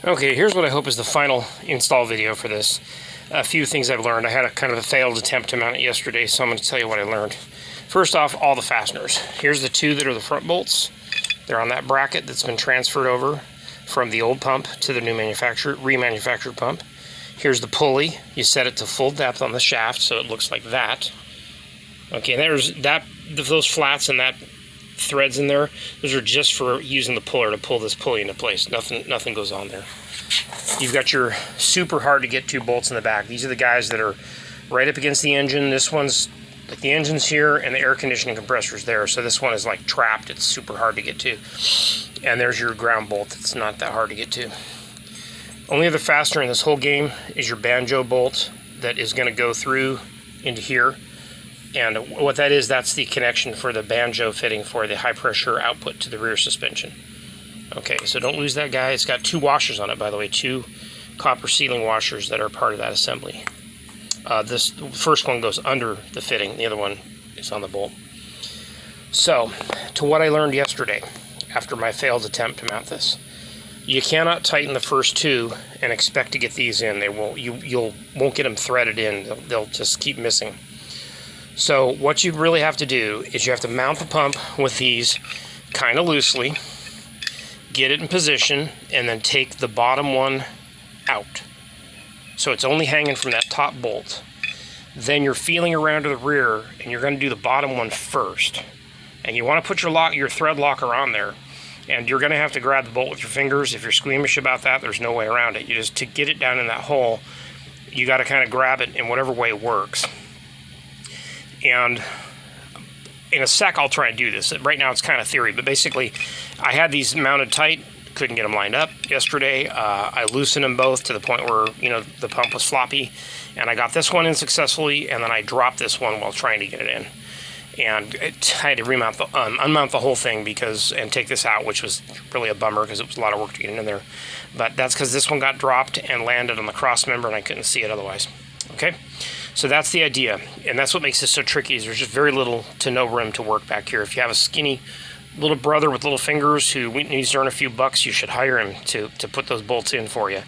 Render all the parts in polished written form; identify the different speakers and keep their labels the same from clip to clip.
Speaker 1: Okay, here's what I hope is the final install video for this. A few things I've learned. I had a kind of a failed attempt to mount it yesterday, so I'm going to tell you what I learned. First off, all the fasteners. Here's the two that are the front bolts. They're on that bracket that's been transferred over from the old pump to the new remanufactured pump. Here's the pulley. You set it to full depth on the shaft so it looks like that. Okay, there's that. Those flats and that threads in there, those are just for using the puller to pull this pulley into place. Nothing goes on there. You've got your super hard to get to bolts in the back. These are the guys that are right up against the engine. This one's like the engine's here and the air conditioning compressor's there, so this one is like trapped. It's super hard to get to. And there's your ground bolt. It's not that hard to get to. Only other fastener in this whole game is your banjo bolt that is going to go through into here. And what that is, that's the connection for the banjo fitting for the high pressure output to the rear suspension. Okay, so don't lose that guy. It's got two washers on it, by the way, two copper sealing washers that are part of that assembly. This first one goes under the fitting, the other one is on the bolt. So, to what I learned yesterday after my failed attempt to mount this. You cannot tighten the first two and expect to get these in. They won't. You won't get them threaded in. They'll just keep missing. So what you really have to do is you have to mount the pump with these kind of loosely, get it in position, and then take the bottom one out. So it's only hanging from that top bolt. Then you're feeling around to the rear, and you're going to do the bottom one first. And you want to put your thread locker on there, and you're going to have to grab the bolt with your fingers. If you're squeamish about that, there's no way around it. You just, to get it down in that hole, you got to kind of grab it in whatever way works. And in a sec, I'll try and do this. Right now, it's kind of theory, but basically, I had these mounted tight, couldn't get them lined up yesterday. I loosened them both to the point where, the pump was floppy, and I got this one in successfully, and then I dropped this one while trying to get it in. And I had to unmount the whole thing and take this out, which was really a bummer because it was a lot of work to get it in there. But that's because this one got dropped and landed on the cross member, and I couldn't see it otherwise. Okay? So that's the idea, and that's what makes this so tricky, is there's just very little to no room to work back here. If you have a skinny little brother with little fingers who needs to earn a few bucks, you should hire him to put those bolts in for you.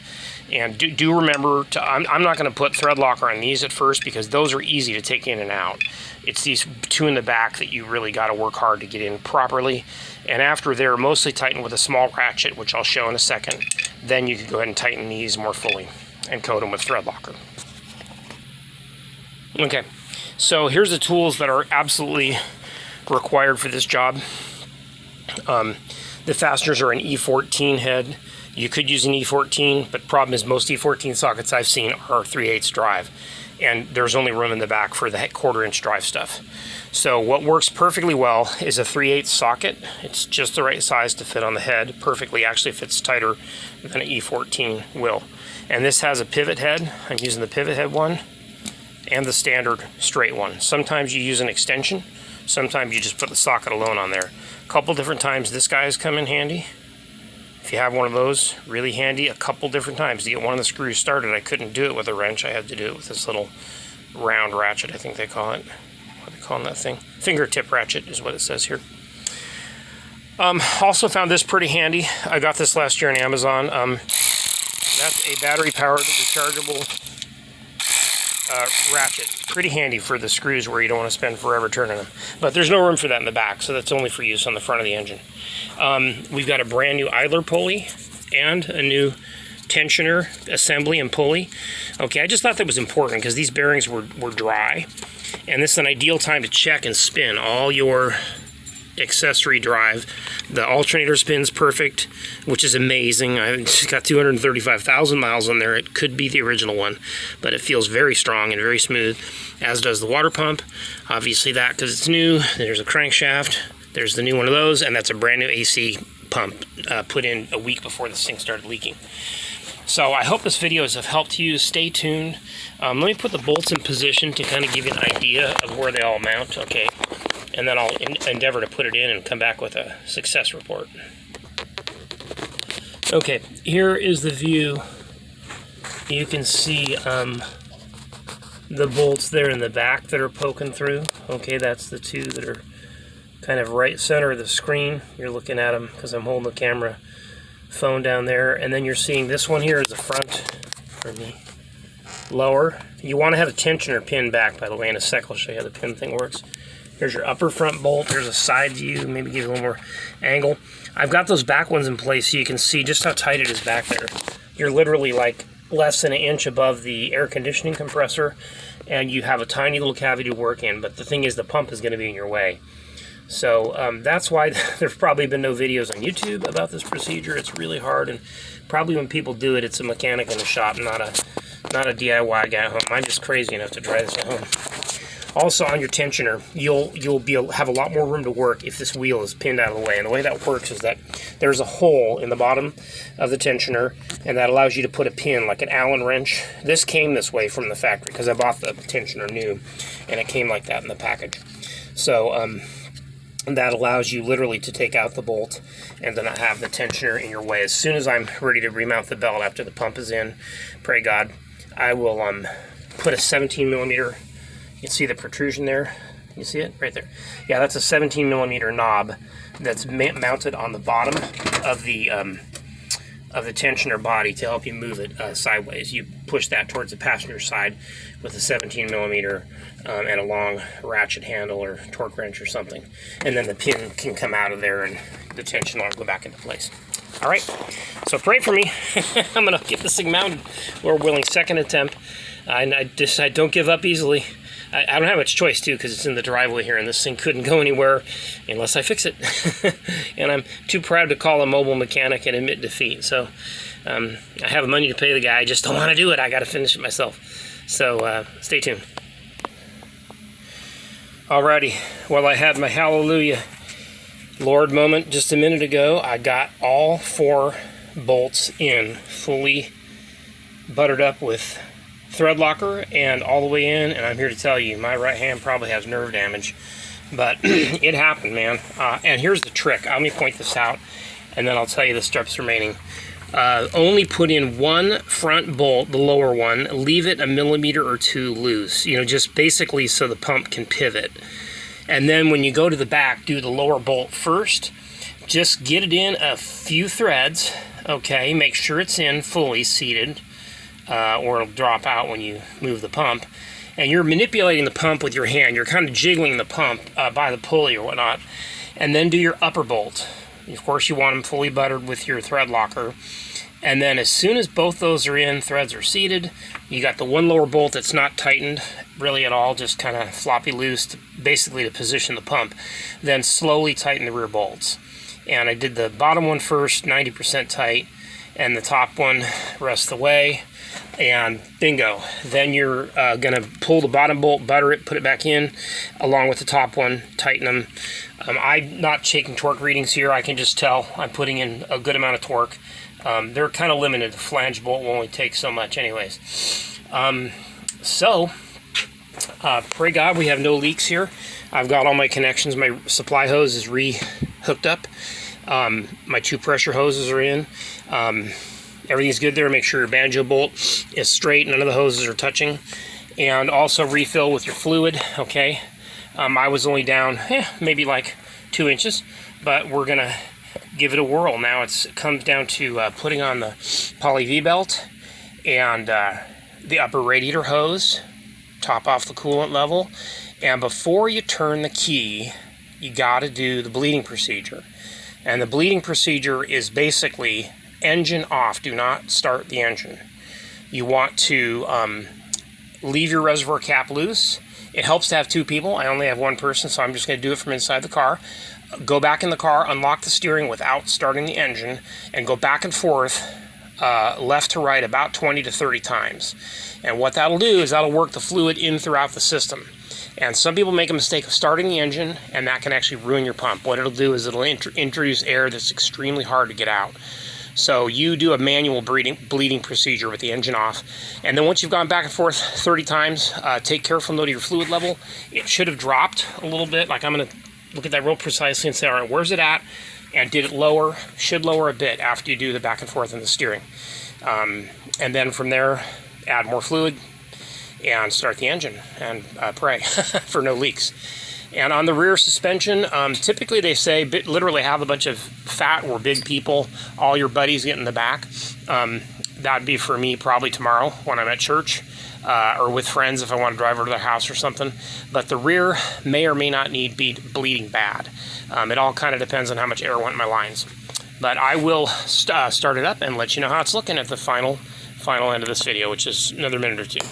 Speaker 1: And do remember, I'm not going to put thread locker on these at first because those are easy to take in and out. It's these two in the back that you really got to work hard to get in properly. And after they're mostly tightened with a small ratchet, which I'll show in a second, then you can go ahead and tighten these more fully and coat them with thread locker. Okay, so here's the tools that are absolutely required for this job. The fasteners are an E14 head. You could use an E14, but problem is most E14 sockets I've seen are 3/8 drive, and there's only room in the back for the 1/4-inch drive stuff. So what works perfectly well is a 3/8 socket. It's just the right size to fit on the head perfectly. Actually fits tighter than an E14 will. And this has a pivot head. I'm using the pivot head one and the standard straight one. Sometimes you use an extension. Sometimes you just put the socket alone on there. A couple different times this guy has come in handy. If you have one of those, really handy. A couple different times to get one of the screws started. I couldn't do it with a wrench. I had to do it with this little round ratchet, I think they call it. What are they calling that thing? Fingertip ratchet is what it says here. Also found this pretty handy. I got this last year on Amazon. That's a battery-powered rechargeable ratchet. Pretty handy for the screws where you don't want to spend forever turning them. But there's no room for that in the back, so that's only for use on the front of the engine. We've got a brand new idler pulley and a new tensioner assembly and pulley. Okay, I just thought that was important because these bearings were dry, and this is an ideal time to check and spin all your accessory drive. The alternator spins perfect, which is amazing. I've got 235,000 miles on there. It could be the original one, but it feels very strong and very smooth, as does the water pump. Obviously that, because it's new. There's a crankshaft. There's the new one of those, and that's a brand new AC pump put in a week before this thing started leaking. So I hope this video has helped you. Stay tuned. Let me put the bolts in position to kind of give you an idea of where they all mount. Okay. And then I'll endeavor to put it in and come back with a success report. Okay, here is the view. You can see the bolts there in the back that are poking through. Okay, that's the two that are kind of right center of the screen. You're looking at them because I'm holding the camera phone down there, and then you're seeing this one here is the front for me. Lower. You want to have a tensioner pin back, by the way. In a sec I'll show you how the pin thing works. Here's your upper front bolt. There's a side view, maybe give it a little more angle. I've got those back ones in place so you can see just how tight it is back there. You're literally like less than an inch above the air conditioning compressor, and you have a tiny little cavity to work in, but the thing is the pump is going to be in your way. So that's why there's probably been no videos on YouTube about this procedure. It's really hard, and probably when people do it, it's a mechanic in the shop, not a DIY guy at home. I'm just crazy enough to try this at home. Also, on your tensioner, you'll have a lot more room to work if this wheel is pinned out of the way. And the way that works is that there's a hole in the bottom of the tensioner, and that allows you to put a pin, like an Allen wrench. This came this way from the factory because I bought the tensioner new, and it came like that in the package. So that allows you literally to take out the bolt and to not have the tensioner in your way. As soon as I'm ready to remount the belt after the pump is in, pray God, I will put a 17 millimeter. You can see the protrusion there. You see it right there? Yeah, that's a 17 millimeter knob that's mounted on the bottom of the tensioner body to help you move it sideways. You push that towards the passenger side with a 17 millimeter and a long ratchet handle or torque wrench or something, and then the pin can come out of there and the tension will go back into place. All right, so pray for me. I'm gonna get this thing mounted. Lord willing, second attempt. I don't give up easily. I don't have much choice, too, because it's in the driveway here, and this thing couldn't go anywhere unless I fix it. And I'm too proud to call a mobile mechanic and admit defeat. So I have money to pay the guy. I just don't want to do it. I got to finish it myself. So stay tuned. Alrighty. Well, I had my hallelujah Lord moment just a minute ago. I got all 4 bolts in, fully buttered up with thread locker and all the way in, and I'm here to tell you my right hand probably has nerve damage, but it happened, man. And here's the trick. Let me point this out and then I'll tell you the steps remaining. Only put in one front bolt, the lower one, leave it a millimeter or 2 loose, you know, just basically so the pump can pivot. And then when you go to the back, do the lower bolt first. Just get it in a few threads, okay, make sure it's in fully seated, or it'll drop out when you move the pump. And you're manipulating the pump with your hand. You're kind of jiggling the pump by the pulley or whatnot. And then do your upper bolt. Of course, you want them fully buttered with your thread locker. And then as soon as both those are in, threads are seated, you got the one lower bolt that's not tightened really at all, just kind of floppy loose, basically to position the pump. Then slowly tighten the rear bolts. And I did the bottom one first, 90% tight, and the top one rest the way. And bingo. Then you're going to pull the bottom bolt, butter it, put it back in, along with the top one, tighten them. I'm not taking torque readings here. I can just tell I'm putting in a good amount of torque. They're kind of limited. The flange bolt will only take so much anyways. Pray God we have no leaks here. I've got all my connections. My supply hose is re-hooked up. My 2 pressure hoses are in. Everything's good there. Make sure your banjo bolt is straight. None of the hoses are touching. And also refill with your fluid, okay? I was only down maybe like 2 inches, but we're going to give it a whirl. Now it comes down to putting on the Poly V belt and the upper radiator hose, top off the coolant level. And before you turn the key, you got to do the bleeding procedure. And the bleeding procedure is basically engine off. Do not start the engine. You want to leave your reservoir cap loose. It helps to have 2 people. I only have 1 person, so I'm just going to do it from inside the car. Go back in the car, unlock the steering without starting the engine, and go back and forth, left to right, about 20 to 30 times. And what that'll do is that'll work the fluid in throughout the system. And some people make a mistake of starting the engine, and that can actually ruin your pump. What it'll do is it'll introduce air that's extremely hard to get out. So you do a manual bleeding procedure with the engine off. And then once you've gone back and forth 30 times, take careful note of your fluid level. It should have dropped a little bit. Like I'm going to look at that real precisely and say, all right, where's it at? And did it lower? Should lower a bit after you do the back and forth in the steering. And then from there, add more fluid and start the engine and pray for no leaks. And on the rear suspension, typically they say literally have a bunch of fat or big people, all your buddies get in the back. That'd be for me probably tomorrow when I'm at church, or with friends if I want to drive over to their house or something. But the rear may or may not need bleeding bad. It all kind of depends on how much air went in my lines. But I will start it up and let you know how it's looking at the final end of this video, which is another minute or two.